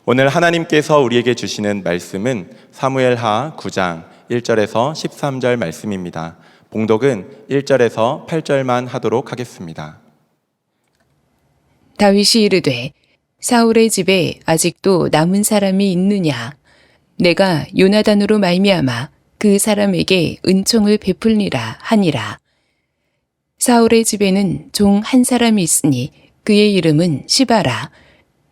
오늘 하나님께서 우리에게 주시는 말씀은 사무엘하 9장 1절에서 13절 말씀입니다. 봉독은 1절에서 8절만 하도록 하겠습니다. 다윗이 이르되 사울의 집에 아직도 남은 사람이 있느냐? 내가 요나단으로 말미암아 그 사람에게 은총을 베풀리라 하니라. 사울의 집에는 종 한 사람이 있으니 그의 이름은 시바라.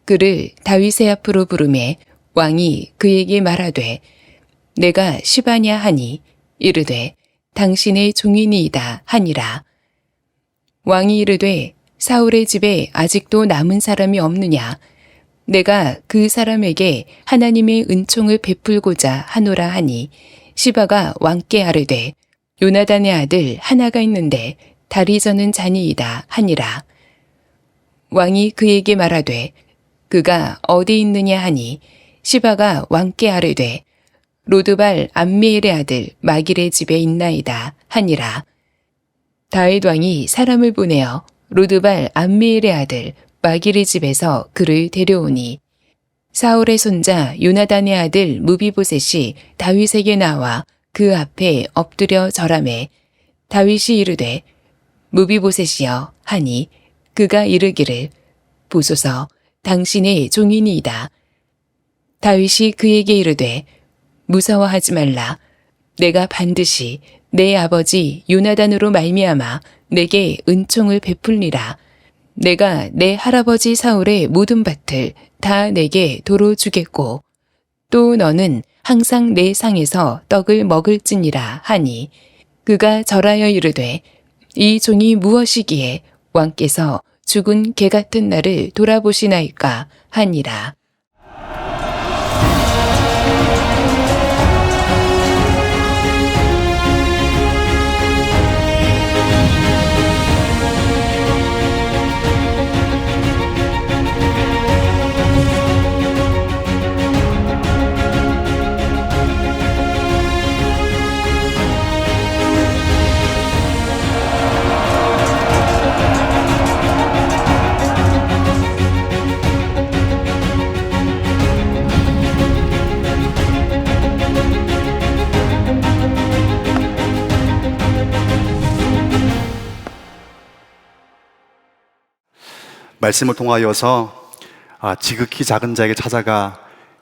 그를 다윗의 앞으로 부르매 왕이 그에게 말하되 내가 시바냐 하니 이르되 당신의 종이니이다 하니라. 왕이 이르되 사울의 집에 아직도 남은 사람이 없느냐? 내가 그 사람에게 하나님의 은총을 베풀고자 하노라 하니 시바가 왕께 아뢰되 요나단의 아들 하나가 있는데 다리 저는 자니이다 하니라. 왕이 그에게 말하되 그가 어디 있느냐 하니 시바가 왕께 아뢰되 로드발 암미엘의 아들 마길의 집에 있나이다 하니라. 다윗 왕이 사람을 보내어 로드발 암미엘의 아들 마길의 집에서 그를 데려오니 사울의 손자 요나단의 아들 무비보셋이 다윗에게 나와 그 앞에 엎드려 절하매 다윗이 이르되 무비보셋이여 하니 그가 이르기를 보소서 당신의 종이니이다. 다윗이 그에게 이르되 무서워하지 말라. 내가 반드시 내 아버지 요나단으로 말미암아 내게 은총을 베풀리라. 내가 내 할아버지 사울의 모든 밭을 다 내게 도로 주겠고 또 너는 항상 내 상에서 떡을 먹을지니라 하니 그가 절하여 이르되 이 종이 무엇이기에 왕께서 죽은 개 같은 나를 돌아보시나이까 하니라. 말씀을 통하여서 지극히 작은 자에게 찾아가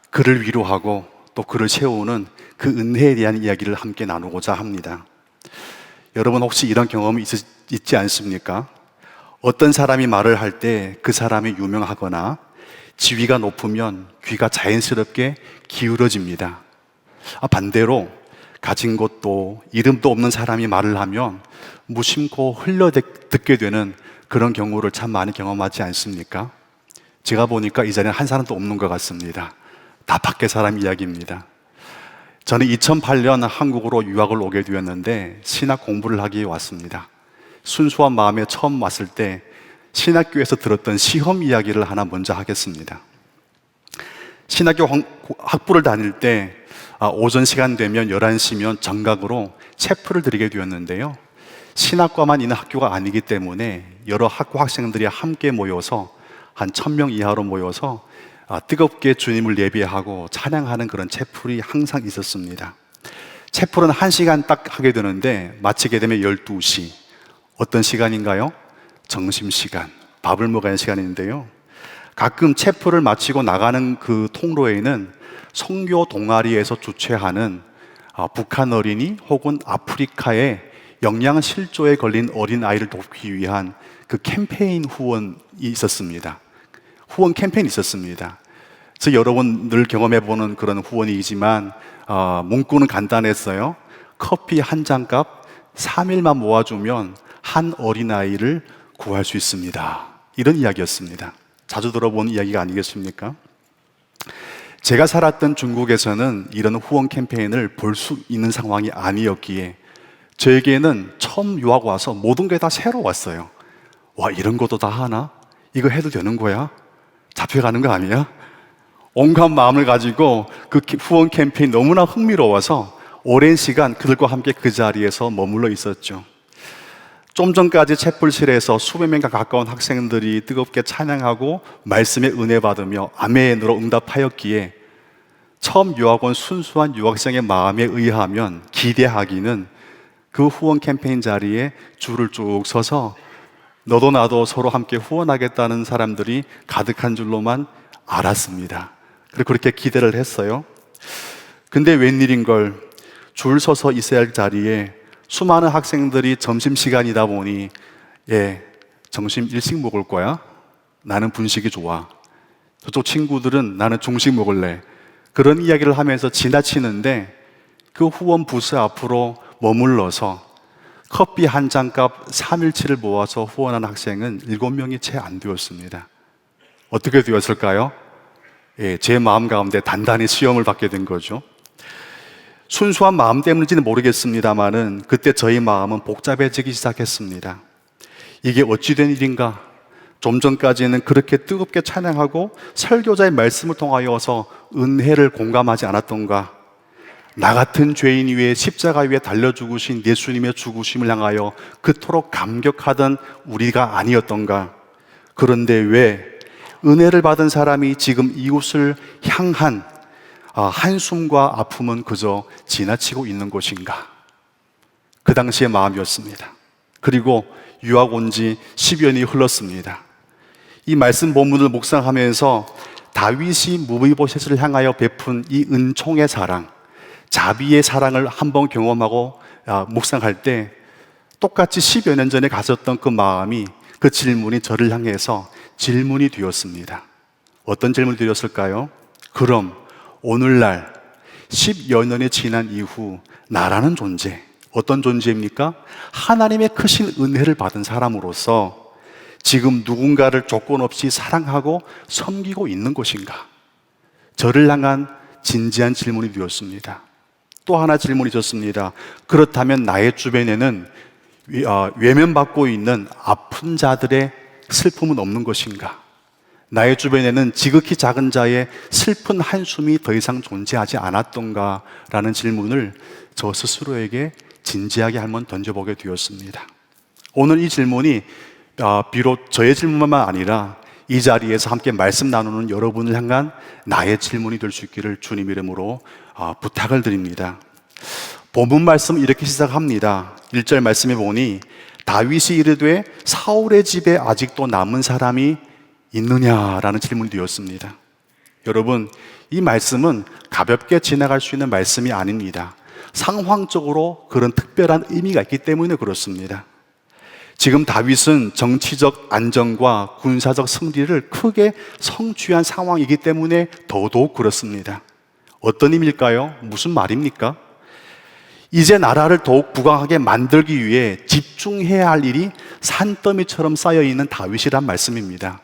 그를 위로하고 또 그를 채우는 그 은혜에 대한 이야기를 함께 나누고자 합니다. 여러분 혹시 이런 경험이 있지 않습니까? 어떤 사람이 말을 할 때 그 사람이 유명하거나 지위가 높으면 귀가 자연스럽게 기울어집니다. 반대로 가진 것도 이름도 없는 사람이 말을 하면 무심코 흘려듣게 되는 그런 경우를 참 많이 경험하지 않습니까? 제가 보니까 이 자리에 한 사람도 없는 것 같습니다. 다 밖에 사람 이야기입니다. 저는 2008년 한국으로 유학을 오게 되었는데 신학 공부를 하기 위해 왔습니다. 순수한 마음에 처음 왔을 때 신학교에서 들었던 시험 이야기를 하나 먼저 하겠습니다. 신학교 학부를 다닐 때 오전 시간 되면 11시면 정각으로 체프를 드리게 되었는데요. 신학과만 있는 학교가 아니기 때문에 여러 학과 학생들이 함께 모여서 한 1000명 이하로 모여서 뜨겁게 주님을 예배하고 찬양하는 그런 채플이 항상 있었습니다. 채플은 1시간 딱 하게 되는데 마치게 되면 12시. 어떤 시간인가요? 점심시간, 밥을 먹어야 하는 시간인데요. 가끔 채플을 마치고 나가는 그 통로에는 선교 동아리에서 주최하는 북한 어린이 혹은 아프리카의 영양실조에 걸린 어린아이를 돕기 위한 그 캠페인 후원이 있었습니다. 후원 캠페인이 있었습니다. 그래서 여러분 늘 경험해보는 그런 후원이지만 문구는 간단했어요. 커피 한 잔 값 3일만 모아주면 한 어린아이를 구할 수 있습니다. 이런 이야기였습니다. 자주 들어본 이야기가 아니겠습니까? 제가 살았던 중국에서는 이런 후원 캠페인을 볼 수 있는 상황이 아니었기에 저에게는 처음 유학 와서 모든 게 다 새로웠어요. 와, 이런 것도 다 하나? 이거 해도 되는 거야? 잡혀가는 거 아니야? 온갖 마음을 가지고 그 후원 캠페인 너무나 흥미로워서 오랜 시간 그들과 함께 그 자리에서 머물러 있었죠. 좀 전까지 채플실에서 수백 명과 가까운 학생들이 뜨겁게 찬양하고 말씀에 은혜 받으며 아멘으로 응답하였기에 처음 유학 온 순수한 유학생의 마음에 의하면 기대하기는 그 후원 캠페인 자리에 줄을 쭉 서서 너도 나도 서로 함께 후원하겠다는 사람들이 가득한 줄로만 알았습니다. 그리고 그렇게 기대를 했어요. 근데 웬일인걸 줄 서서 있어야 할 자리에 수많은 학생들이 점심시간이다 보니 점심 일식 먹을 거야? 나는 분식이 좋아. 저쪽 친구들은 나는 중식 먹을래. 그런 이야기를 하면서 지나치는데 그 후원 부스 앞으로 머물러서 커피 한 잔값 3일치를 모아서 후원한 학생은 7명이 채 안 되었습니다. 어떻게 되었을까요? 제 마음 가운데 단단히 시험을 받게 된 거죠. 순수한 마음 때문인지는 모르겠습니다만은 그때 저희 마음은 복잡해지기 시작했습니다. 이게 어찌된 일인가? 좀 전까지는 그렇게 뜨겁게 찬양하고 설교자의 말씀을 통하여서 은혜를 공감하지 않았던가? 나 같은 죄인 위에 십자가 위에 달려 죽으신 예수님의 죽으심을 향하여 그토록 감격하던 우리가 아니었던가? 그런데 왜 은혜를 받은 사람이 지금 이웃을 향한 한숨과 아픔은 그저 지나치고 있는 것인가? 그 당시의 마음이었습니다. 그리고 유학 온 지 10여 년이 흘렀습니다. 이 말씀 본문을 묵상하면서 다윗이 무비보셋을 향하여 베푼 이 은총의 사랑, 자비의 사랑을 한번 경험하고 묵상할 때 똑같이 10여 년 전에 가졌던 그 마음이, 그 질문이 저를 향해서 질문이 되었습니다. 어떤 질문이 되었을까요? 그럼 오늘날 10여 년이 지난 이후 나라는 존재, 어떤 존재입니까? 하나님의 크신 은혜를 받은 사람으로서 지금 누군가를 조건 없이 사랑하고 섬기고 있는 것인가? 저를 향한 진지한 질문이 되었습니다. 또 하나 질문이 있었습니다. 그렇다면 나의 주변에는 외면받고 있는 아픈 자들의 슬픔은 없는 것인가? 나의 주변에는 지극히 작은 자의 슬픈 한숨이 더 이상 존재하지 않았던가? 라는 질문을 저 스스로에게 진지하게 한번 던져보게 되었습니다. 오늘 이 질문이 비록 저의 질문만 아니라 이 자리에서 함께 말씀 나누는 여러분을 향한 나의 질문이 될 수 있기를 주님 이름으로 부탁을 드립니다. 본문 말씀 이렇게 시작합니다. 1절 말씀에 보니 다윗이 이르되 사울의 집에 아직도 남은 사람이 있느냐라는 질문이 되었습니다. 여러분, 이 말씀은 가볍게 지나갈 수 있는 말씀이 아닙니다. 상황적으로 그런 특별한 의미가 있기 때문에 그렇습니다. 지금 다윗은 정치적 안정과 군사적 승리를 크게 성취한 상황이기 때문에 더더욱 그렇습니다. 어떤 의미일까요? 무슨 말입니까? 이제 나라를 더욱 부강하게 만들기 위해 집중해야 할 일이 산더미처럼 쌓여있는 다윗이란 말씀입니다.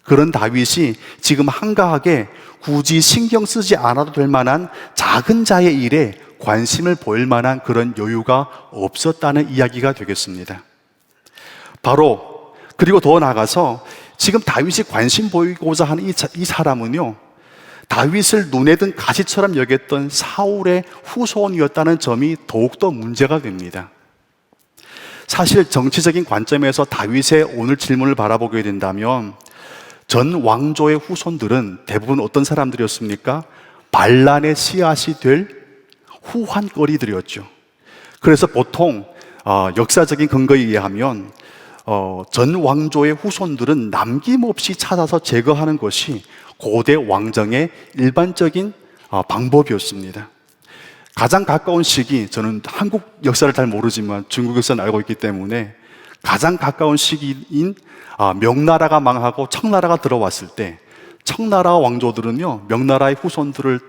그런 다윗이 지금 한가하게 굳이 신경 쓰지 않아도 될 만한 작은 자의 일에 관심을 보일 만한 그런 여유가 없었다는 이야기가 되겠습니다. 바로 그리고 더 나아가서 지금 다윗이 관심 보이고자 하는 이 사람은요, 다윗을 눈에 든 가시처럼 여겼던 사울의 후손이었다는 점이 더욱더 문제가 됩니다. 사실 정치적인 관점에서 다윗의 오늘 질문을 바라보게 된다면 전 왕조의 후손들은 대부분 어떤 사람들이었습니까? 반란의 씨앗이 될 후환거리들이었죠. 그래서 보통 역사적인 근거에 의하면 전 왕조의 후손들은 남김없이 찾아서 제거하는 것이 고대 왕정의 일반적인 방법이었습니다. 가장 가까운 시기, 저는 한국 역사를 잘 모르지만 중국 역사는 알고 있기 때문에 가장 가까운 시기인 명나라가 망하고 청나라가 들어왔을 때 청나라 왕조들은요, 명나라의 후손들을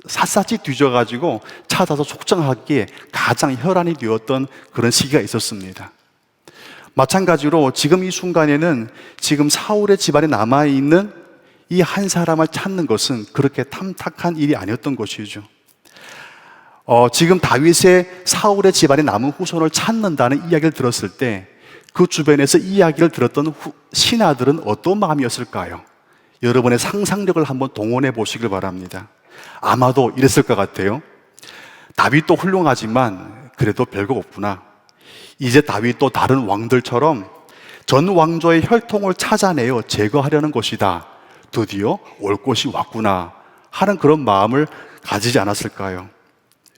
샅샅이 뒤져가지고 찾아서 속정하기에 가장 혈안이 되었던 그런 시기가 있었습니다. 마찬가지로 지금 이 순간에는 지금 사울의 집안에 남아있는 이 한 사람을 찾는 것은 그렇게 탐탁한 일이 아니었던 것이죠. 지금 다윗의 사울의 집안에 남은 후손을 찾는다는 이야기를 들었을 때 그 주변에서 이 이야기를 들었던 신하들은 어떤 마음이었을까요? 여러분의 상상력을 한번 동원해 보시길 바랍니다. 아마도 이랬을 것 같아요. 다윗도 훌륭하지만 그래도 별거 없구나. 이제 다윗도 다른 왕들처럼 전 왕조의 혈통을 찾아내어 제거하려는 것이다. 드디어 올 것이 왔구나 하는 그런 마음을 가지지 않았을까요?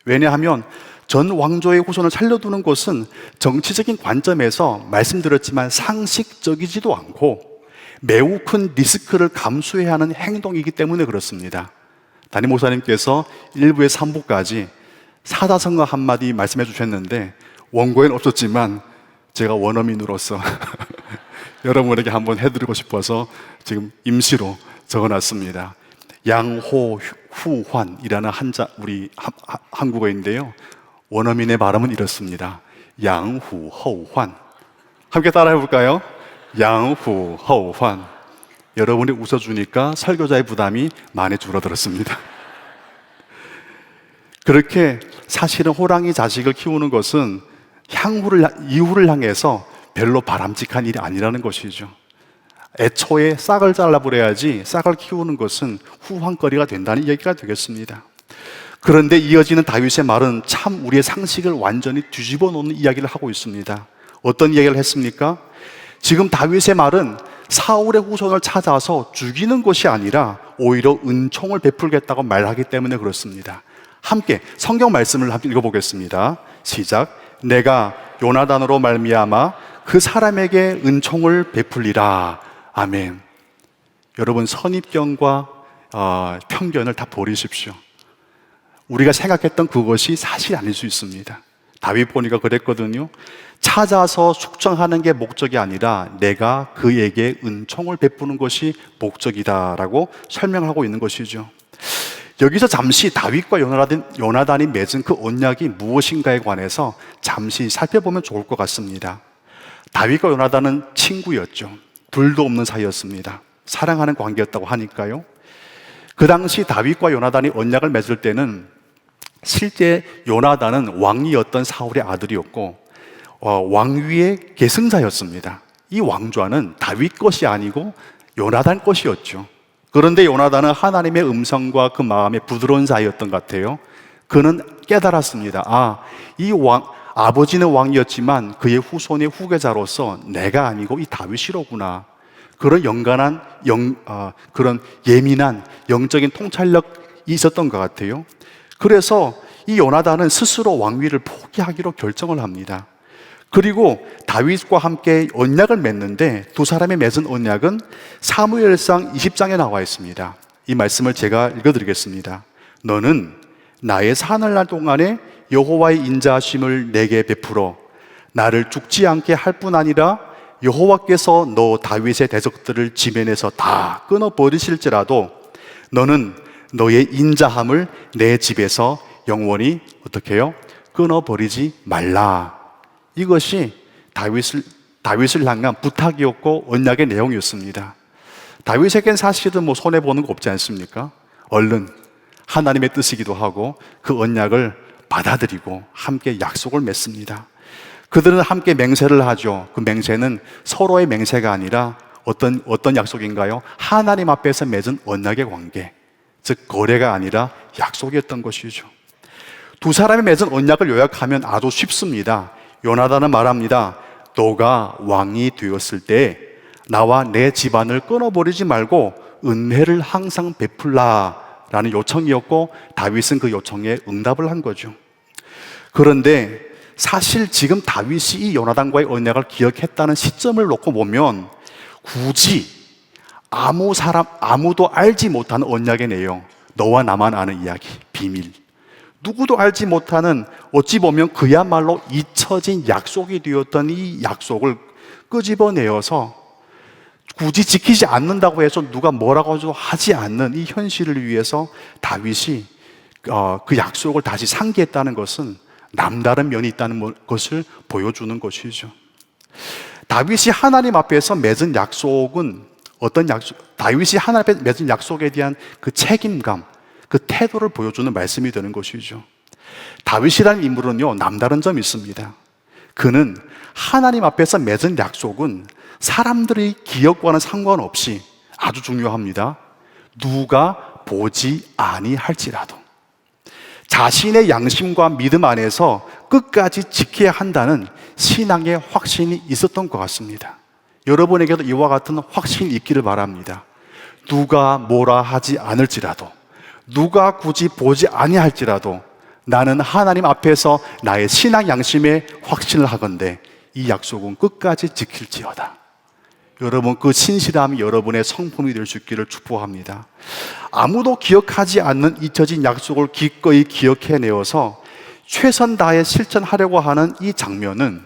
왜냐하면 전 왕조의 후손을 살려두는 것은 정치적인 관점에서 말씀드렸지만 상식적이지도 않고 매우 큰 리스크를 감수해야 하는 행동이기 때문에 그렇습니다. 담임 목사님께서 1부에 3부까지 사자성어 한마디 말씀해 주셨는데 원고에는 없었지만 제가 원어민으로서 여러분에게 한번 해드리고 싶어서 지금 임시로 적어놨습니다. 양호후환이라는 우리 한국어인데요, 원어민의 발음은 이렇습니다. 양후허환. 함께 따라해 볼까요? 양후허환. 여러분이 웃어주니까 설교자의 부담이 많이 줄어들었습니다. 그렇게 사실은 호랑이 자식을 키우는 것은 이후를 향해서 별로 바람직한 일이 아니라는 것이죠. 애초에 싹을 잘라버려야지 싹을 키우는 것은 후환거리가 된다는 얘기가 되겠습니다. 그런데 이어지는 다윗의 말은 참 우리의 상식을 완전히 뒤집어 놓는 이야기를 하고 있습니다. 어떤 이야기를 했습니까? 지금 다윗의 말은 사울의 후손을 찾아서 죽이는 것이 아니라 오히려 은총을 베풀겠다고 말하기 때문에 그렇습니다. 함께 성경 말씀을 함께 읽어보겠습니다. 시작. 내가 요나단으로 말미암아 그 사람에게 은총을 베풀리라. 아멘. 여러분, 선입견과 편견을 다 버리십시오. 우리가 생각했던 그것이 사실이 아닐 수 있습니다. 다윗 보니까 그랬거든요. 찾아서 숙청하는 게 목적이 아니라 내가 그에게 은총을 베푸는 것이 목적이다라고 설명하고 있는 것이죠. 여기서 잠시 다윗과 요나단이 맺은 그 언약이 무엇인가에 관해서 잠시 살펴보면 좋을 것 같습니다. 다윗과 요나단은 친구였죠. 둘도 없는 사이였습니다. 사랑하는 관계였다고 하니까요. 그 당시 다윗과 요나단이 언약을 맺을 때는 실제 요나단은 왕이었던 사울의 아들이었고 왕위의 계승자였습니다. 이 왕좌는 다윗 것이 아니고 요나단 것이었죠. 그런데 요나단은 하나님의 음성과 그 마음에 부드러운 자였던 것 같아요. 그는 깨달았습니다. 이 아버지는 왕이었지만 그의 후손의 후계자로서 내가 아니고 이 다윗이로구나. 그런 그런 예민한 영적인 통찰력이 있었던 것 같아요. 그래서 이 요나단은 스스로 왕위를 포기하기로 결정을 합니다. 그리고 다윗과 함께 언약을 맺는데 두 사람이 맺은 언약은 사무엘상 20장에 나와 있습니다. 이 말씀을 제가 읽어드리겠습니다. 너는 나의 사늘날 동안에 여호와의 인자하심을 내게 베풀어 나를 죽지 않게 할 뿐 아니라 여호와께서 너 다윗의 대적들을 지면에서 다 끊어버리실지라도 너는 너의 인자함을 내 집에서 영원히 어떻게 해요? 끊어버리지 말라. 이것이 다윗을 향한 부탁이었고 언약의 내용이었습니다. 다윗에겐 사실은 손해보는 거 없지 않습니까? 얼른 하나님의 뜻이기도 하고 그 언약을 받아들이고 함께 약속을 맺습니다. 그들은 함께 맹세를 하죠. 그 맹세는 서로의 맹세가 아니라 어떤 약속인가요? 하나님 앞에서 맺은 언약의 관계, 즉 거래가 아니라 약속이었던 것이죠. 두 사람이 맺은 언약을 요약하면 아주 쉽습니다. 요나단은 말합니다. 너가 왕이 되었을 때 나와 내 집안을 끊어버리지 말고 은혜를 항상 베풀라 라는 요청이었고 다윗은 그 요청에 응답을 한 거죠. 그런데 사실 지금 다윗이 이 요나단과의 언약을 기억했다는 시점을 놓고 보면 굳이 아무도 알지 못하는 언약의 내용, 너와 나만 아는 이야기, 비밀, 누구도 알지 못하는 어찌 보면 그야말로 잊혀진 약속이 되었던 이 약속을 끄집어내어서 굳이 지키지 않는다고 해서 누가 뭐라고 하지 않는 이 현실을 위해서 다윗이 그 약속을 다시 상기했다는 것은 남다른 면이 있다는 것을 보여주는 것이죠. 다윗이 하나님 앞에서 맺은 약속은 다윗이 하나님 앞에 맺은 약속에 대한 그 책임감, 그 태도를 보여주는 말씀이 되는 것이죠. 다윗이라는 인물은요, 남다른 점이 있습니다. 그는 하나님 앞에서 맺은 약속은 사람들의 기억과는 상관없이 아주 중요합니다. 누가 보지 아니할지라도 자신의 양심과 믿음 안에서 끝까지 지켜야 한다는 신앙의 확신이 있었던 것 같습니다. 여러분에게도 이와 같은 확신이 있기를 바랍니다. 누가 뭐라 하지 않을지라도, 누가 굳이 보지 아니할지라도 나는 하나님 앞에서 나의 신앙 양심에 확신을 하건대 이 약속은 끝까지 지킬지어다. 여러분, 그 신실함이 여러분의 성품이 될 수 있기를 축복합니다. 아무도 기억하지 않는 잊혀진 약속을 기꺼이 기억해내어서 최선 다해 실천하려고 하는 이 장면은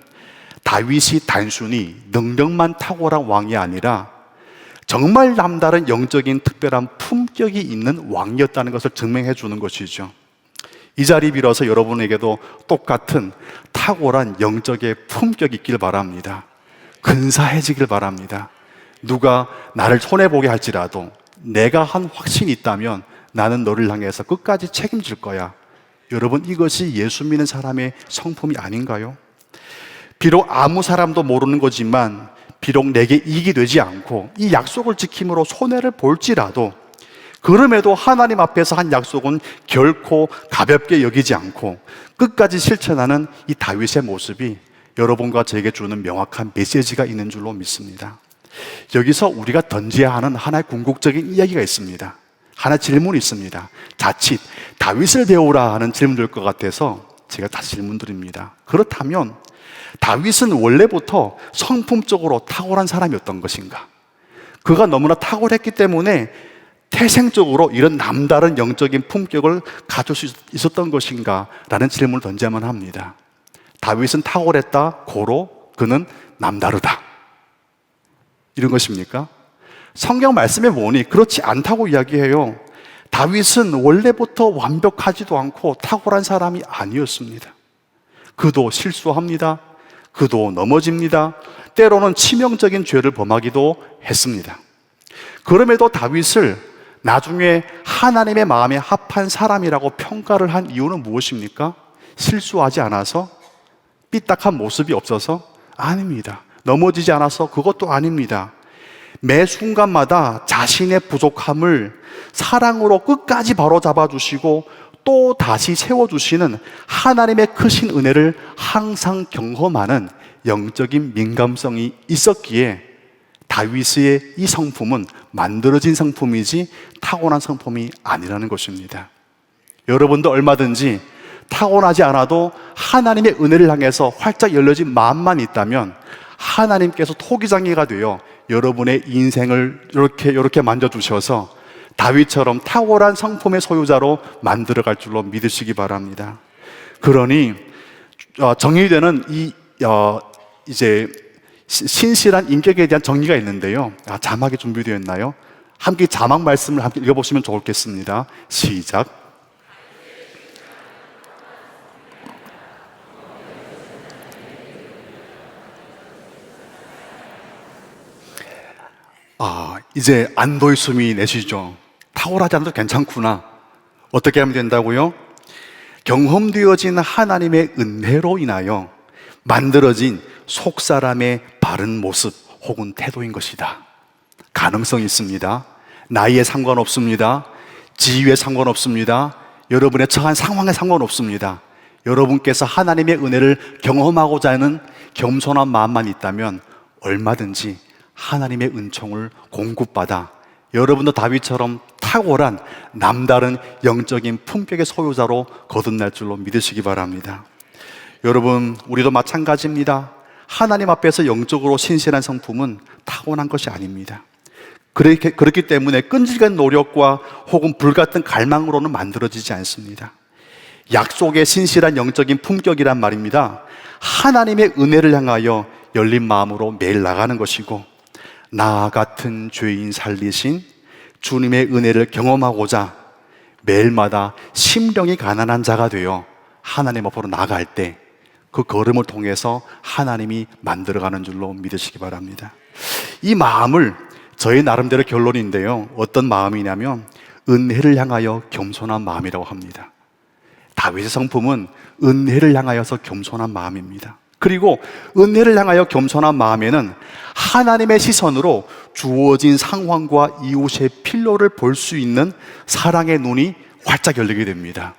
다윗이 단순히 능력만 탁월한 왕이 아니라 정말 남다른 영적인 특별한 품격이 있는 왕이었다는 것을 증명해 주는 것이죠. 이 자리 빌어서 여러분에게도 똑같은 탁월한 영적의 품격이 있길 바랍니다. 근사해지길 바랍니다. 누가 나를 손해보게 할지라도 내가 한 확신이 있다면 나는 너를 향해서 끝까지 책임질 거야. 여러분, 이것이 예수 믿는 사람의 성품이 아닌가요? 비록 아무 사람도 모르는 거지만 비록 내게 이익이 되지 않고 이 약속을 지킴으로 손해를 볼지라도 그럼에도 하나님 앞에서 한 약속은 결코 가볍게 여기지 않고 끝까지 실천하는 이 다윗의 모습이 여러분과 저에게 주는 명확한 메시지가 있는 줄로 믿습니다. 여기서 우리가 던져야 하는 하나의 궁극적인 이야기가 있습니다. 하나 질문이 있습니다. 자칫 다윗을 배우라 하는 질문일 것 같아서 제가 다시 질문 드립니다. 그렇다면 다윗은 원래부터 성품적으로 탁월한 사람이었던 것인가? 그가 너무나 탁월했기 때문에 태생적으로 이런 남다른 영적인 품격을 가질 수 있었던 것인가? 라는 질문을 던져야만 합니다. 다윗은 탁월했다, 고로 그는 남다르다, 이런 것입니까? 성경 말씀에 보니 그렇지 않다고 이야기해요. 다윗은 원래부터 완벽하지도 않고 탁월한 사람이 아니었습니다. 그도 실수합니다. 그도 넘어집니다. 때로는 치명적인 죄를 범하기도 했습니다. 그럼에도 다윗을 나중에 하나님의 마음에 합한 사람이라고 평가를 한 이유는 무엇입니까? 실수하지 않아서? 삐딱한 모습이 없어서? 아닙니다. 넘어지지 않아서? 그것도 아닙니다. 매 순간마다 자신의 부족함을 사랑으로 끝까지 바로잡아 주시고 또 다시 세워주시는 하나님의 크신 은혜를 항상 경험하는 영적인 민감성이 있었기에 다윗의 이 성품은 만들어진 성품이지 타고난 성품이 아니라는 것입니다. 여러분도 얼마든지 타고나지 않아도 하나님의 은혜를 향해서 활짝 열려진 마음만 있다면 하나님께서 토기장이가 되어 여러분의 인생을 이렇게 만져주셔서 다윗처럼 탁월한 성품의 소유자로 만들어갈 줄로 믿으시기 바랍니다. 그러니 정의되는 이제 신실한 인격에 대한 정의가 있는데요. 자막이 준비되어 있나요? 함께 자막 말씀을 함께 읽어보시면 좋겠습니다. 시작. 이제 안도의 숨이 내쉬죠. 탁월하지 않아도 괜찮구나. 어떻게 하면 된다고요? 경험되어진 하나님의 은혜로 인하여 만들어진 속사람의 바른 모습 혹은 태도인 것이다. 가능성이 있습니다. 나이에 상관없습니다. 지위에 상관없습니다. 여러분의 처한 상황에 상관없습니다. 여러분께서 하나님의 은혜를 경험하고자 하는 겸손한 마음만 있다면 얼마든지 하나님의 은총을 공급받아 여러분도 다윗처럼 탁월한 남다른 영적인 품격의 소유자로 거듭날 줄로 믿으시기 바랍니다. 여러분, 우리도 마찬가지입니다. 하나님 앞에서 영적으로 신실한 성품은 타고난 것이 아닙니다. 그렇기 때문에 끈질긴 노력과 혹은 불같은 갈망으로는 만들어지지 않습니다. 약속의 신실한 영적인 품격이란 말입니다. 하나님의 은혜를 향하여 열린 마음으로 매일 나가는 것이고 나 같은 죄인 살리신 주님의 은혜를 경험하고자 매일마다 심령이 가난한 자가 되어 하나님 앞으로 나아갈 때 그 걸음을 통해서 하나님이 만들어가는 줄로 믿으시기 바랍니다. 이 마음을 저희 나름대로 결론인데요. 어떤 마음이냐면 은혜를 향하여 겸손한 마음이라고 합니다. 다윗의 성품은 은혜를 향하여서 겸손한 마음입니다. 그리고 은혜를 향하여 겸손한 마음에는 하나님의 시선으로 주어진 상황과 이웃의 필요를 볼 수 있는 사랑의 눈이 활짝 열리게 됩니다.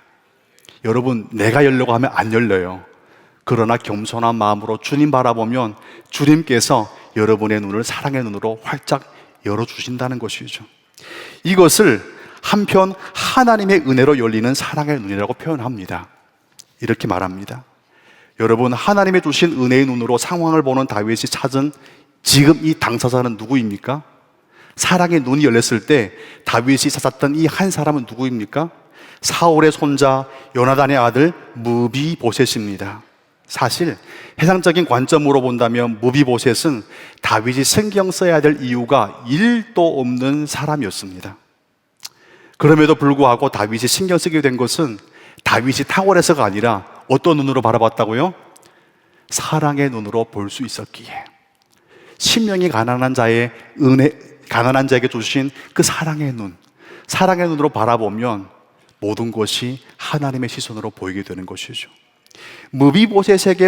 여러분, 내가 열려고 하면 안 열려요. 그러나 겸손한 마음으로 주님 바라보면 주님께서 여러분의 눈을 사랑의 눈으로 활짝 열어주신다는 것이죠. 이것을 한편 하나님의 은혜로 열리는 사랑의 눈이라고 표현합니다. 이렇게 말합니다. 여러분, 하나님의 주신 은혜의 눈으로 상황을 보는 다윗이 찾은 지금 이 당사자는 누구입니까? 사랑의 눈이 열렸을 때 다윗이 찾았던 이 한 사람은 누구입니까? 사울의 손자 요나단의 아들 무비보셋입니다. 사실 해상적인 관점으로 본다면 무비보셋은 다윗이 신경 써야 될 이유가 1도 없는 사람이었습니다. 그럼에도 불구하고 다윗이 신경 쓰게 된 것은 다윗이 탁월해서가 아니라 어떤 눈으로 바라봤다고요? 사랑의 눈으로 볼 수 있었기에. 심령이 가난한 자의 은혜, 가난한 자에게 주신 그 사랑의 눈으로 바라보면 모든 것이 하나님의 시선으로 보이게 되는 것이죠. 무비보셋에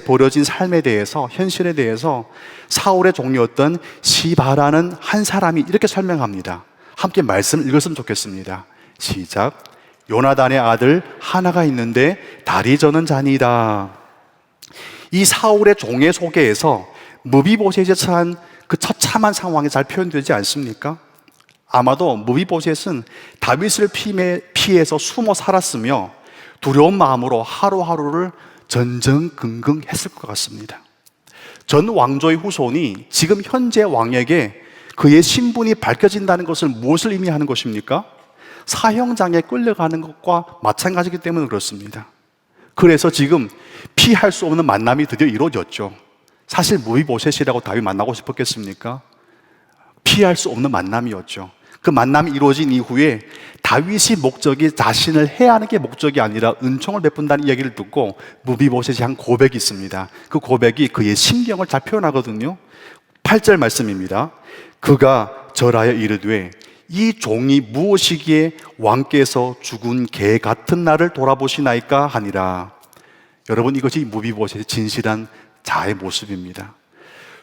버려진 삶에 대해서, 현실에 대해서 사울의 종이었던 시바라는 한 사람이 이렇게 설명합니다. 함께 말씀을 읽었으면 좋겠습니다. 시작. 요나단의 아들 하나가 있는데 다리 저는 자니이다. 이 사울의 종의 소개에서 무비보셋에 처한 그 처참한 상황이 잘 표현되지 않습니까? 아마도 무비보셋은 다윗을 피해서 숨어 살았으며 두려운 마음으로 하루하루를 전전긍긍했을 것 같습니다. 전 왕조의 후손이 지금 현재 왕에게 그의 신분이 밝혀진다는 것을 무엇을 의미하는 것입니까? 사형장에 끌려가는 것과 마찬가지이기 때문에 그렇습니다. 그래서 지금 피할 수 없는 만남이 드디어 이루어졌죠. 사실 무비보셋이라고 다윗 만나고 싶었겠습니까? 피할 수 없는 만남이었죠. 그 만남이 이루어진 이후에 다윗이 목적이 자신을 해하는 게 목적이 아니라 은총을 베푼다는 이야기를 듣고 무비보셋이 한 고백이 있습니다. 그 고백이 그의 심경을 잘 표현하거든요. 8절 말씀입니다. 그가 절하여 이르되 이 종이 무엇이기에 왕께서 죽은 개 같은 나를 돌아보시나이까 하니라. 여러분, 이것이 무비보셋의 진실한 자의 모습입니다.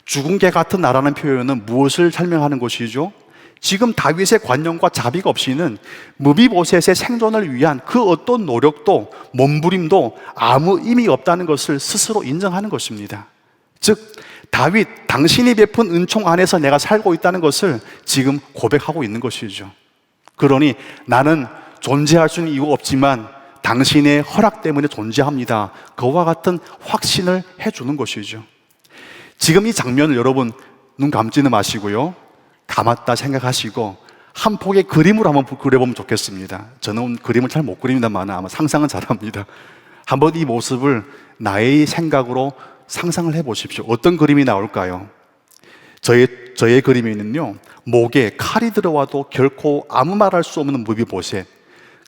죽은 개 같은 나라는 표현은 무엇을 설명하는 것이죠? 지금 다윗의 관념과 자비가 없이는 무비보셋의 생존을 위한 그 어떤 노력도 몸부림도 아무 의미가 없다는 것을 스스로 인정하는 것입니다. 즉 다윗, 당신이 베푼 은총 안에서 내가 살고 있다는 것을 지금 고백하고 있는 것이죠. 그러니 나는 존재할 수는 이유가 없지만 당신의 허락 때문에 존재합니다. 그와 같은 확신을 해주는 것이죠. 지금 이 장면을 여러분 눈 감지는 마시고요, 감았다 생각하시고 한 폭의 그림으로 한번 그려보면 좋겠습니다. 저는 그림을 잘 못 그립니다만 아마 상상은 잘합니다. 한번 이 모습을 나의 생각으로 상상을 해보십시오. 어떤 그림이 나올까요? 저의 그림에는요, 목에 칼이 들어와도 결코 아무 말할 수 없는 무비보셋,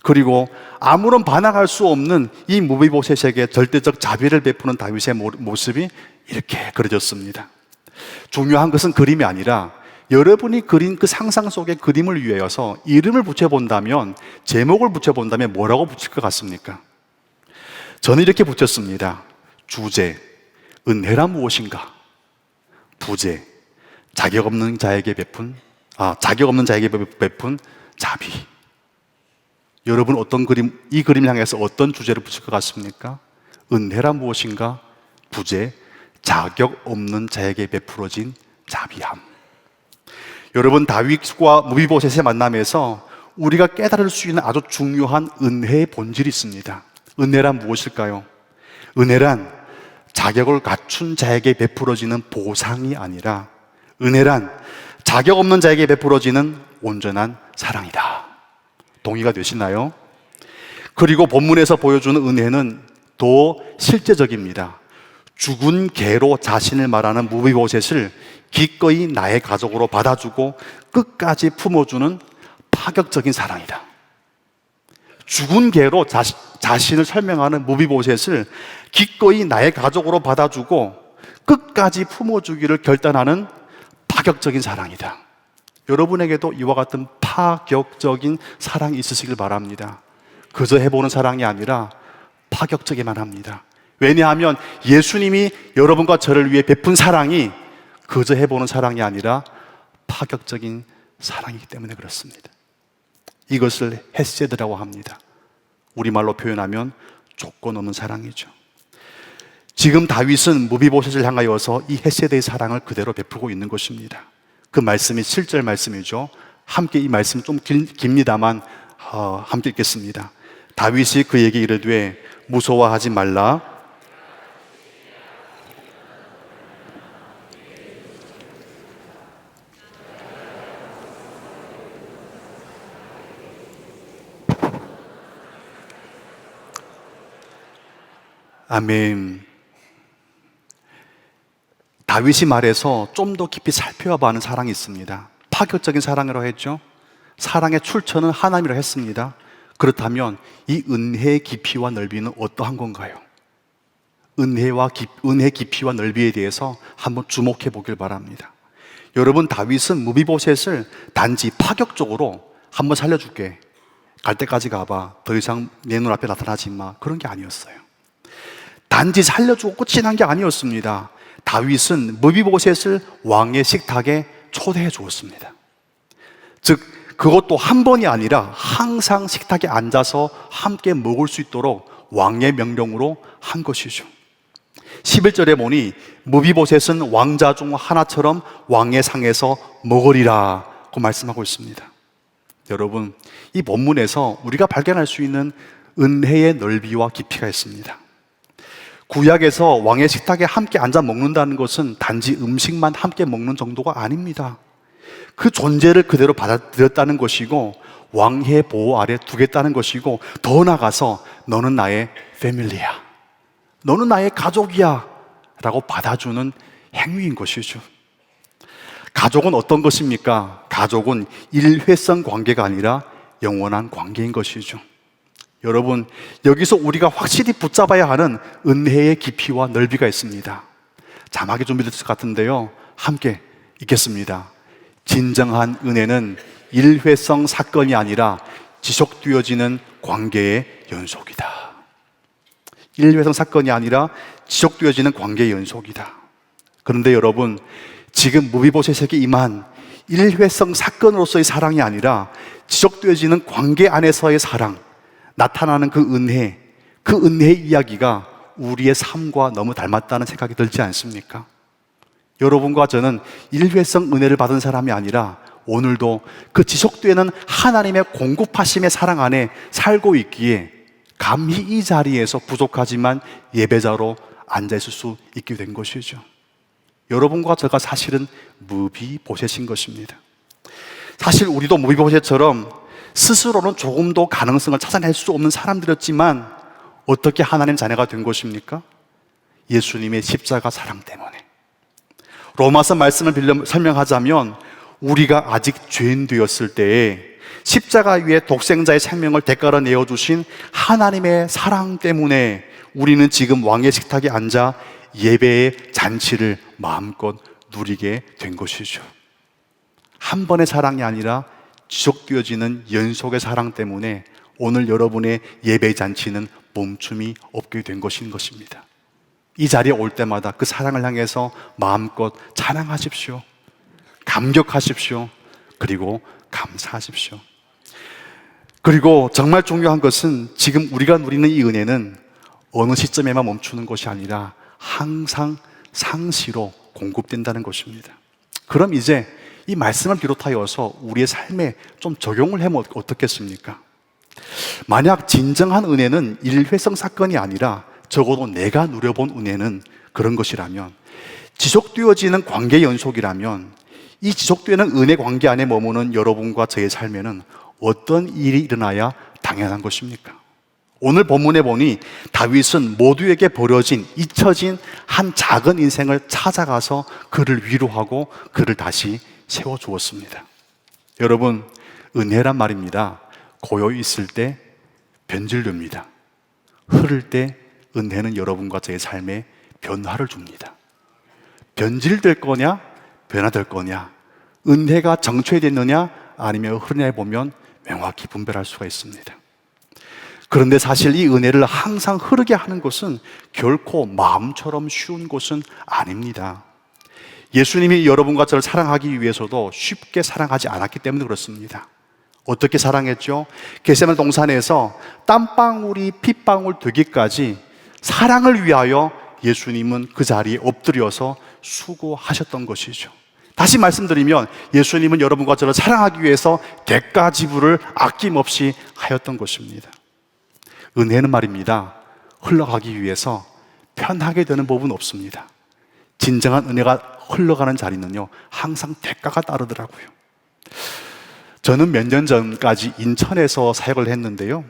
그리고 아무런 반항할 수 없는 이 무비보셋에게 절대적 자비를 베푸는 다윗의 모습이 이렇게 그려졌습니다. 중요한 것은 그림이 아니라 여러분이 그린 그 상상 속의 그림을 위해서 이름을 붙여본다면, 제목을 붙여본다면 뭐라고 붙일 것 같습니까? 저는 이렇게 붙였습니다. 주제, 은혜란 무엇인가? 부제, 자격 없는 자에게 베푼 자비. 여러분 어떤 이 그림을 향해서 어떤 주제를 붙일 것 같습니까? 은혜란 무엇인가? 부제, 자격 없는 자에게 베풀어진 자비함. 여러분, 다윗과 무비보셋의 만남에서 우리가 깨달을 수 있는 아주 중요한 은혜의 본질이 있습니다. 은혜란 무엇일까요? 은혜란 자격을 갖춘 자에게 베풀어지는 보상이 아니라 은혜란 자격 없는 자에게 베풀어지는 온전한 사랑이다. 동의가 되시나요? 그리고 본문에서 보여주는 은혜는 더 실제적입니다. 죽은 개로 자신을 말하는 무비보셋을 기꺼이 나의 가족으로 받아주고 끝까지 품어주는 파격적인 사랑이다. 죽은 개로 자신을 설명하는 무비보셋을 기꺼이 나의 가족으로 받아주고 끝까지 품어주기를 결단하는 파격적인 사랑이다. 여러분에게도 이와 같은 파격적인 사랑이 있으시길 바랍니다. 그저 해보는 사랑이 아니라 파격적이만 합니다. 왜냐하면 예수님이 여러분과 저를 위해 베푼 사랑이 그저 해보는 사랑이 아니라 파격적인 사랑이기 때문에 그렇습니다. 이것을 헤세드라고 합니다. 우리말로 표현하면 조건 없는 사랑이죠. 지금 다윗은 무비보셋을 향하여서 이 헤세드의 사랑을 그대로 베풀고 있는 것입니다. 그 말씀이 7절 말씀이죠. 함께 이 말씀 좀 깁니다만 함께 읽겠습니다. 다윗이 그에게 이르되 무서워하지 말라. 아멘. 다윗이 말해서 좀 더 깊이 살펴봐 하는 사랑이 있습니다. 파격적인 사랑이라고 했죠. 사랑의 출처는 하나님이라고 했습니다. 그렇다면 이 은혜의 깊이와 넓이는 어떠한 건가요? 은혜 깊이와 넓이에 대해서 한번 주목해 보길 바랍니다. 여러분, 다윗은 무비보셋을 단지 파격적으로 한번 살려줄게, 갈 때까지 가봐, 더 이상 내 눈앞에 나타나지 마, 그런 게 아니었어요. 단지 살려주고 끝이 난 게 아니었습니다. 다윗은 무비보셋을 왕의 식탁에 초대해 주었습니다. 즉 그것도 한 번이 아니라 항상 식탁에 앉아서 함께 먹을 수 있도록 왕의 명령으로 한 것이죠. 11절에 보니 무비보셋은 왕자 중 하나처럼 왕의 상에서 먹으리라 고 말씀하고 있습니다. 여러분, 이 본문에서 우리가 발견할 수 있는 은혜의 넓이와 깊이가 있습니다. 구약에서 왕의 식탁에 함께 앉아 먹는다는 것은 단지 음식만 함께 먹는 정도가 아닙니다. 그 존재를 그대로 받아들였다는 것이고 왕의 보호 아래 두겠다는 것이고 더 나아가서 너는 나의 패밀리야, 너는 나의 가족이야 라고 받아주는 행위인 것이죠. 가족은 어떤 것입니까? 가족은 일회성 관계가 아니라 영원한 관계인 것이죠. 여러분, 여기서 우리가 확실히 붙잡아야 하는 은혜의 깊이와 넓이가 있습니다. 자막이 준비됐을 것 같은데요, 함께 읽겠습니다. 진정한 은혜는 일회성 사건이 아니라 지속되어지는 관계의 연속이다. 일회성 사건이 아니라 지속되어지는 관계의 연속이다. 그런데 여러분, 지금 무비보셋에게 임한 일회성 사건으로서의 사랑이 아니라 지속되어지는 관계 안에서의 사랑, 나타나는 그 은혜의 이야기가 우리의 삶과 너무 닮았다는 생각이 들지 않습니까? 여러분과 저는 일회성 은혜를 받은 사람이 아니라 오늘도 그 지속되는 하나님의 공급하심의 사랑 안에 살고 있기에 감히 이 자리에서 부족하지만 예배자로 앉아있을 수 있게 된 것이죠. 여러분과 저가 사실은 무비보셋인 것입니다. 사실 우리도 무비보셋처럼 스스로는 조금도 가능성을 찾아낼 수 없는 사람들이었지만 어떻게 하나님 자녀가 된 것입니까? 예수님의 십자가 사랑 때문에. 로마서 말씀을 빌려 설명하자면 우리가 아직 죄인 되었을 때에 십자가 위에 독생자의 생명을 대가로 내어주신 하나님의 사랑 때문에 우리는 지금 왕의 식탁에 앉아 예배의 잔치를 마음껏 누리게 된 것이죠. 한 번의 사랑이 아니라 지속되어지는 연속의 사랑 때문에 오늘 여러분의 예배 잔치는 멈춤이 없게 된 것인 것입니다. 이 자리에 올 때마다 그 사랑을 향해서 마음껏 찬양하십시오. 감격하십시오. 그리고 감사하십시오. 그리고 정말 중요한 것은 지금 우리가 누리는 이 은혜는 어느 시점에만 멈추는 것이 아니라 항상 상시로 공급된다는 것입니다. 그럼 이제 이 말씀을 비롯하여서 우리의 삶에 좀 적용을 하면 어떻겠습니까? 만약 진정한 은혜는 일회성 사건이 아니라 적어도 내가 누려본 은혜는 그런 것이라면, 지속되어지는 관계 연속이라면 이 지속되는 은혜 관계 안에 머무는 여러분과 저의 삶에는 어떤 일이 일어나야 당연한 것입니까? 오늘 본문에 보니 다윗은 모두에게 버려진, 잊혀진 한 작은 인생을 찾아가서 그를 위로하고 그를 다시 세워주었습니다. 여러분, 은혜란 말입니다. 고요 있을 때 변질됩니다. 흐를 때 은혜는 여러분과 저의 삶에 변화를 줍니다. 변질될 거냐, 변화될 거냐, 은혜가 정체됐느냐 아니면 흐르냐 보면 명확히 분별할 수가 있습니다. 그런데 사실 이 은혜를 항상 흐르게 하는 것은 결코 마음처럼 쉬운 것은 아닙니다. 예수님이 여러분과 저를 사랑하기 위해서도 쉽게 사랑하지 않았기 때문에 그렇습니다. 어떻게 사랑했죠? 겟세마네 동산에서 땀방울이 핏방울 되기까지 사랑을 위하여 예수님은 그 자리에 엎드려서 수고하셨던 것이죠. 다시 말씀드리면 예수님은 여러분과 저를 사랑하기 위해서 대가 지불을 아낌없이 하였던 것입니다. 은혜는 말입니다, 흘러가기 위해서 편하게 되는 법은 없습니다. 진정한 은혜가 흘러가는 자리는요, 항상 대가가 따르더라고요. 저는 몇 년 전까지 인천에서 사역을 했는데요,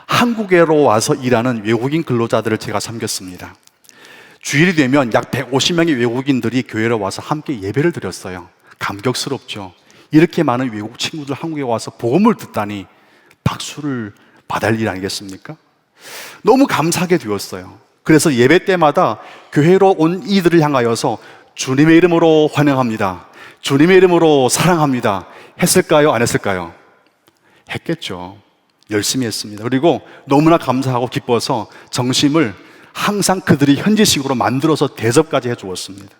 한국에로 와서 일하는 외국인 근로자들을 제가 섬겼습니다. 주일이 되면 약 150명의 외국인들이 교회로 와서 함께 예배를 드렸어요. 감격스럽죠. 이렇게 많은 외국 친구들 한국에 와서 복음을 듣다니 박수를 받을 일 아니겠습니까? 너무 감사하게 되었어요. 그래서 예배 때마다 교회로 온 이들을 향하여서 주님의 이름으로 환영합니다, 주님의 이름으로 사랑합니다 했을까요? 안 했을까요? 했겠죠. 열심히 했습니다. 그리고 너무나 감사하고 기뻐서 정심을 항상 그들이 현지식으로 만들어서 대접까지 해주었습니다.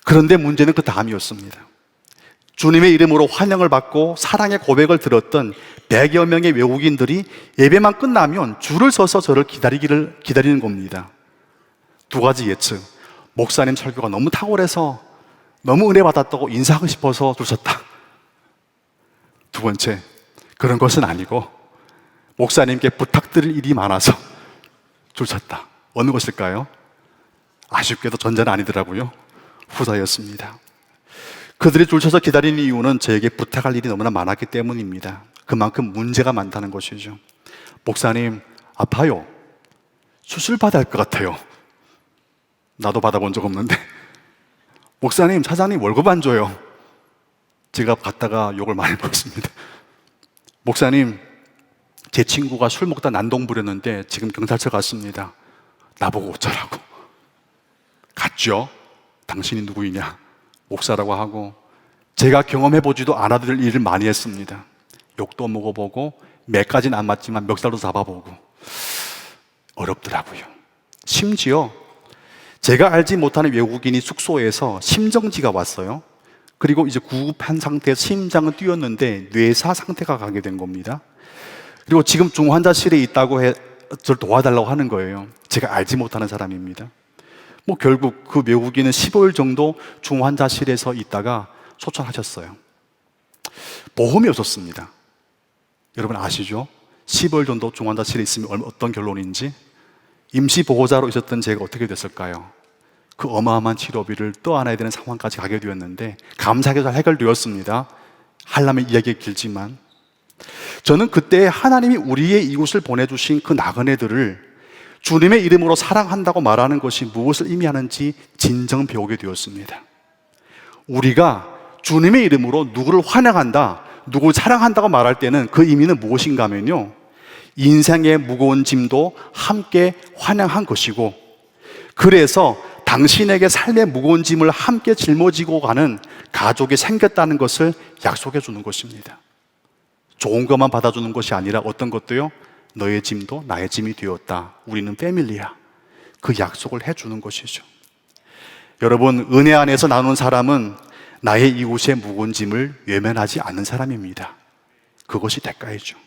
그런데 문제는 그 다음이었습니다. 주님의 이름으로 환영을 받고 사랑의 고백을 들었던 100여 명의 외국인들이 예배만 끝나면 줄을 서서 저를 기다리는 겁니다. 두 가지 예측. 목사님 설교가 너무 탁월해서 너무 은혜 받았다고 인사하고 싶어서 줄 섰다. 두 번째, 그런 것은 아니고 목사님께 부탁드릴 일이 많아서 줄 섰다. 어느 것일까요? 아쉽게도 전자는 아니더라고요. 후자였습니다. 그들이 줄 서서 기다리는 이유는 저에게 부탁할 일이 너무나 많았기 때문입니다. 그만큼 문제가 많다는 것이죠. 목사님, 아파요. 수술 받아야 할 것 같아요. 나도 받아본 적 없는데. 목사님, 사장님 월급 안 줘요. 제가 갔다가 욕을 많이 먹었습니다. 목사님, 제 친구가 술 먹다 난동 부렸는데 지금 경찰서 갔습니다. 나보고 어쩌라고. 갔죠. 당신이 누구이냐? 목사라고 하고, 제가 경험해보지도 않아들 일을 많이 했습니다. 욕도 먹어보고, 매까지는 안 맞지만 멱살도 잡아보고. 어렵더라고요. 심지어 제가 알지 못하는 외국인이 숙소에서 심정지가 왔어요. 그리고 이제 구급한 상태에서 심장은 뛰었는데 뇌사 상태가 가게 된 겁니다. 그리고 지금 중환자실에 있다고 저를 도와달라고 하는 거예요. 제가 알지 못하는 사람입니다. 결국 그 외국인은 15일 정도 중환자실에서 있다가 소천하셨어요. 보험이 없었습니다. 여러분 아시죠? 15일 정도 중환자실에 있으면 어떤 결론인지. 임시보호자로 있었던 제가 어떻게 됐을까요? 그 어마어마한 치료비를 떠안아야 되는 상황까지 가게 되었는데 감사하게 잘 해결되었습니다. 하려면 이야기가 길지만, 저는 그때 하나님이 우리의 이웃을 보내주신 그 나그네들을 주님의 이름으로 사랑한다고 말하는 것이 무엇을 의미하는지 진정 배우게 되었습니다. 우리가 주님의 이름으로 누구를 환영한다, 누구를 사랑한다고 말할 때는 그 의미는 무엇인가 하면요, 인생의 무거운 짐도 함께 환영한 것이고, 그래서 당신에게 삶의 무거운 짐을 함께 짊어지고 가는 가족이 생겼다는 것을 약속해 주는 것입니다. 좋은 것만 받아주는 것이 아니라 어떤 것도요, 너의 짐도 나의 짐이 되었다, 우리는 패밀리야, 그 약속을 해주는 것이죠. 여러분, 은혜 안에서 나누는 사람은 나의 이웃의 무거운 짐을 외면하지 않는 사람입니다. 그것이 대가이죠.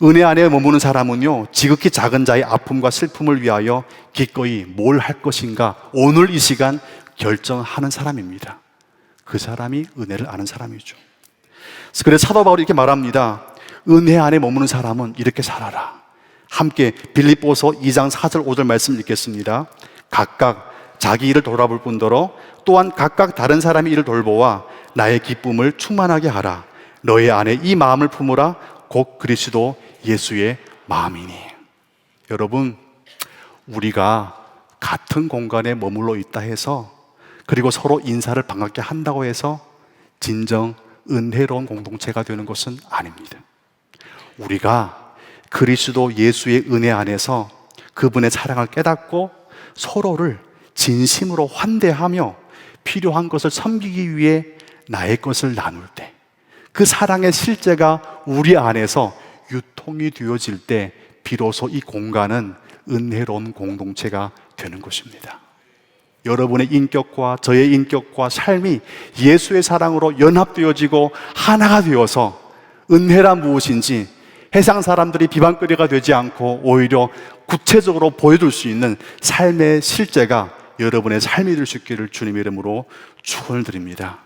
은혜 안에 머무는 사람은요, 지극히 작은 자의 아픔과 슬픔을 위하여 기꺼이 뭘 할 것인가 오늘 이 시간 결정하는 사람입니다. 그 사람이 은혜를 아는 사람이죠. 그래서 사도 바울이 이렇게 말합니다. 은혜 안에 머무는 사람은 이렇게 살아라. 함께 빌립보서 2장 4절 5절 말씀 읽겠습니다. 각각 자기 일을 돌아볼 뿐더러 또한 각각 다른 사람의 일을 돌보아 나의 기쁨을 충만하게 하라. 너의 안에 이 마음을 품으라. 곧 그리스도 예수의 마음이니. 여러분, 우리가 같은 공간에 머물러 있다 해서, 그리고 서로 인사를 반갑게 한다고 해서 진정 은혜로운 공동체가 되는 것은 아닙니다. 우리가 그리스도 예수의 은혜 안에서 그분의 사랑을 깨닫고 서로를 진심으로 환대하며 필요한 것을 섬기기 위해 나의 것을 나눌 때, 그 사랑의 실제가 우리 안에서 유통이 되어질 때 비로소 이 공간은 은혜로운 공동체가 되는 것입니다. 여러분의 인격과 저의 인격과 삶이 예수의 사랑으로 연합되어지고 하나가 되어서 은혜란 무엇인지 세상 사람들이 비방거리가 되지 않고 오히려 구체적으로 보여줄 수 있는 삶의 실제가 여러분의 삶이 될 수 있기를 주님의 이름으로 축원을 드립니다.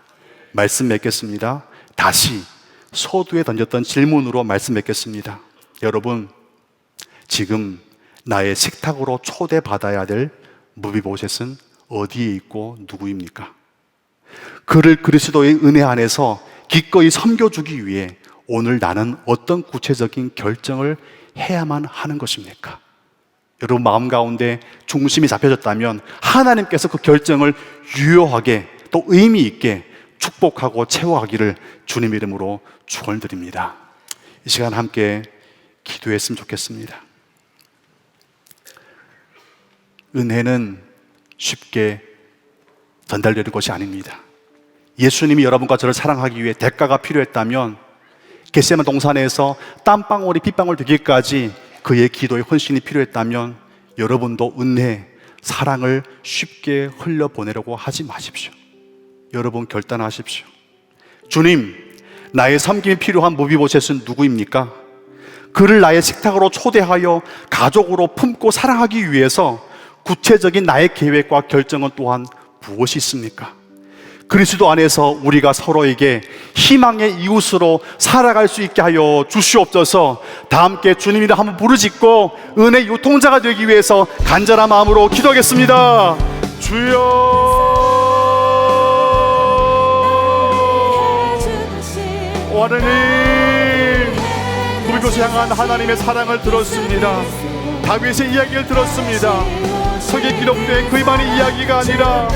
말씀 맺겠습니다. 다시 서두에 던졌던 질문으로 말씀 맺겠습니다. 여러분, 지금 나의 식탁으로 초대받아야 될 무비보셋은 어디에 있고 누구입니까? 그를 그리스도의 은혜 안에서 기꺼이 섬겨주기 위해 오늘 나는 어떤 구체적인 결정을 해야만 하는 것입니까? 여러분 마음 가운데 중심이 잡혀졌다면 하나님께서 그 결정을 유효하게 또 의미 있게 축복하고 채워가기를 주님 이름으로 축원드립니다. 이 시간 함께 기도했으면 좋겠습니다. 은혜는 쉽게 전달되는 것이 아닙니다. 예수님이 여러분과 저를 사랑하기 위해 대가가 필요했다면 겟세마네 동산에서 땀방울이 핏방울 되기까지 그의 기도의 헌신이 필요했다면 여러분도 은혜, 사랑을 쉽게 흘려보내려고 하지 마십시오. 여러분 결단하십시오. 주님, 나의 섬김이 필요한 무비보셋은 누구입니까? 그를 나의 식탁으로 초대하여 가족으로 품고 사랑하기 위해서 구체적인 나의 계획과 결정은 또한 무엇이 있습니까? 그리스도 안에서 우리가 서로에게 희망의 이웃으로 살아갈 수 있게 하여 주시옵소서. 다 함께 주님 이름 한번 부르짖고 은혜 유통자가 되기 위해서 간절한 마음으로 기도하겠습니다. 주여, 오 하나님, 무비보셋을 향한 하나님의 사랑을 들었습니다. 다윗의 이야기를 들었습니다. 성경에 기록된 그이만의 이야기가 아니라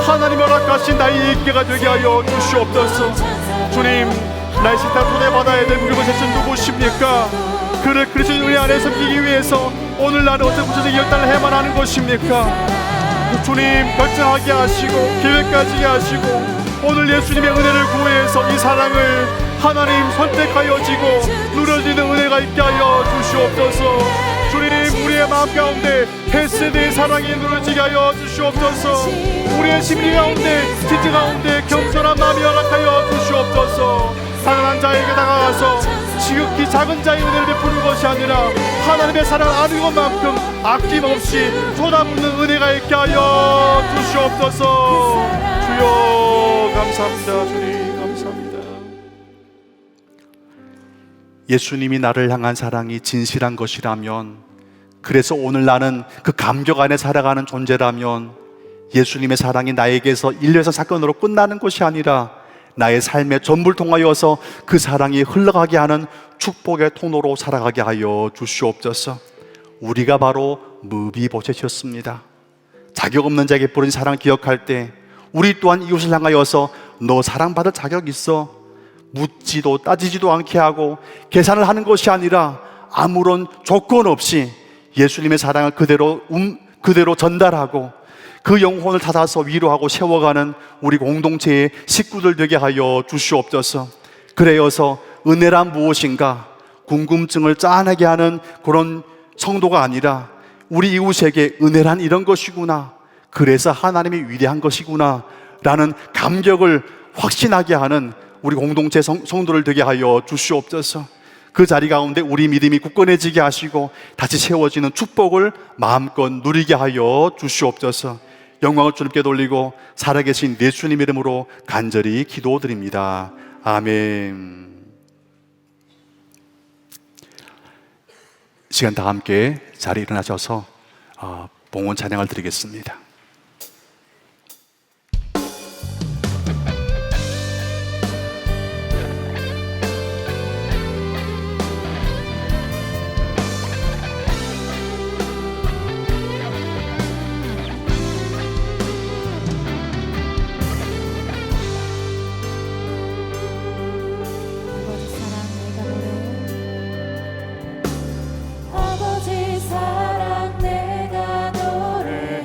하나님 허락하신 나의 얘기가 되게 하여 주시옵소서. 주님, 나의 식탁 초대받아야 될 무비보셋은 누구십니까? 그를 그리스도의 은혜 안에 섬기기 위해서 오늘 나는 어떤 구체적인 결단을 해야만 하는 것입니까? 주님, 결정하게 하시고 계획까지 하시고 오늘 예수님의 은혜를 구해서 이 사랑을 하나님 선택하여지고 누려지는 은혜가 있게 하여 주시옵소서. 주님, 우리의 마음 가운데 헤세드의 사랑이 누려지게 하여 주시옵소서. 우리의 심리 가운데, 지체 가운데 겸손한 마음이 허락하여 주시옵소서. 가난한 자에게 다가가서 지극히 작은 자의 은혜를 베푸는 것이 아니라 하나님의 사랑을 아는 것만큼 아낌없이 쏟아붓는 은혜가 있게 하여 주시옵소서. 주여 감사합니다. 주님 감사합니다. 예수님이 나를 향한 사랑이 진실한 것이라면, 그래서 오늘 나는 그 감격 안에 살아가는 존재라면 예수님의 사랑이 나에게서 일련의 사건으로 끝나는 것이 아니라 나의 삶의 전부를 통하여서 그 사랑이 흘러가게 하는 축복의 통로로 살아가게 하여 주시옵소서. 우리가 바로 무비보셋이었습니다. 자격 없는 자에게 부른 사랑을 기억할 때 우리 또한 이웃을 향하여서 너 사랑받을 자격 있어, 묻지도 따지지도 않게 하고 계산을 하는 것이 아니라 아무런 조건 없이 예수님의 사랑을 그대로 전달하고 그 영혼을 닫아서 위로하고 세워가는 우리 공동체의 식구들 되게 하여 주시옵소서. 그래여서 은혜란 무엇인가 궁금증을 짠하게 하는 그런 성도가 아니라 우리 이웃에게 은혜란 이런 것이구나, 그래서 하나님이 위대한 것이구나 라는 감격을 확신하게 하는 우리 공동체 성도를 되게 하여 주시옵소서. 그 자리 가운데 우리 믿음이 굳건해지게 하시고 다시 세워지는 축복을 마음껏 누리게 하여 주시옵소서. 영광을 주님께 돌리고 살아계신 예수님 이름으로 간절히 기도드립니다. 아멘. 시간 다 함께 자리에 일어나셔서 봉헌 찬양을 드리겠습니다. 아버지 사랑 내가 노래해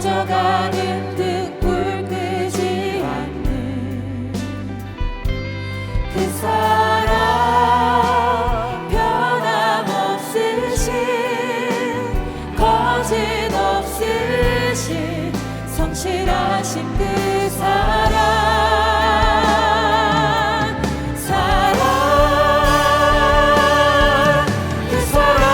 꺼져가는 등불 끄지 않는 그 사랑, 변함없으신 거짓 없으신 성실하신 그 사랑, 그 사랑,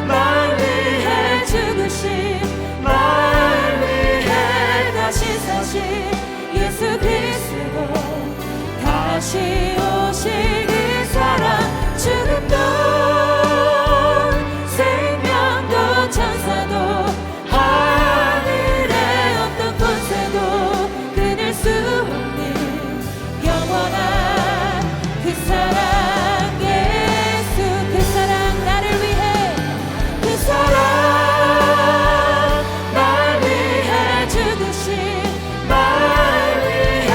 날 위해 죽으신, 날 위해 다시 사신 예수 그리스도, 다시 오실 그 사랑, 죽음도 생명도 천사도 하늘의 어떤 권세도 끊을 수 없는 영원한 그 사랑, 예수 그 사랑, 나를 위해 그 사랑, 날 위해 죽으신, 날 위해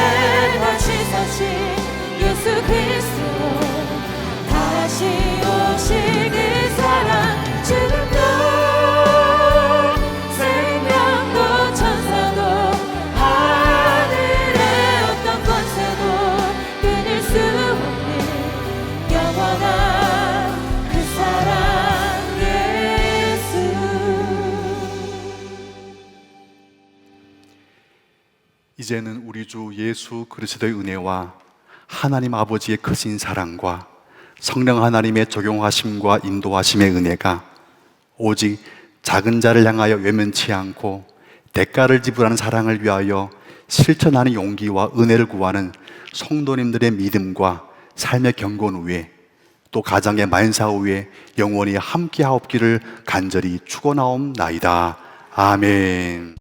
다시 사신 예수 그리스도, 다시 오실 그 사랑, 죽음도 생명도 천사도 하늘의 어떤 권세도 끊을 수 없는 영원한 그 사랑, 예수. 이제는 우리 주 예수 그리스도의 은혜와 하나님 아버지의 크신 사랑과 성령 하나님의 적용하심과 인도하심의 은혜가 오직 작은 자를 향하여 외면치 않고 대가를 지불하는 사랑을 위하여 실천하는 용기와 은혜를 구하는 성도님들의 믿음과 삶의 경건 위에, 또 가정의 만사 위에 영원히 함께하옵기를 간절히 축원하옵나이다. 아멘.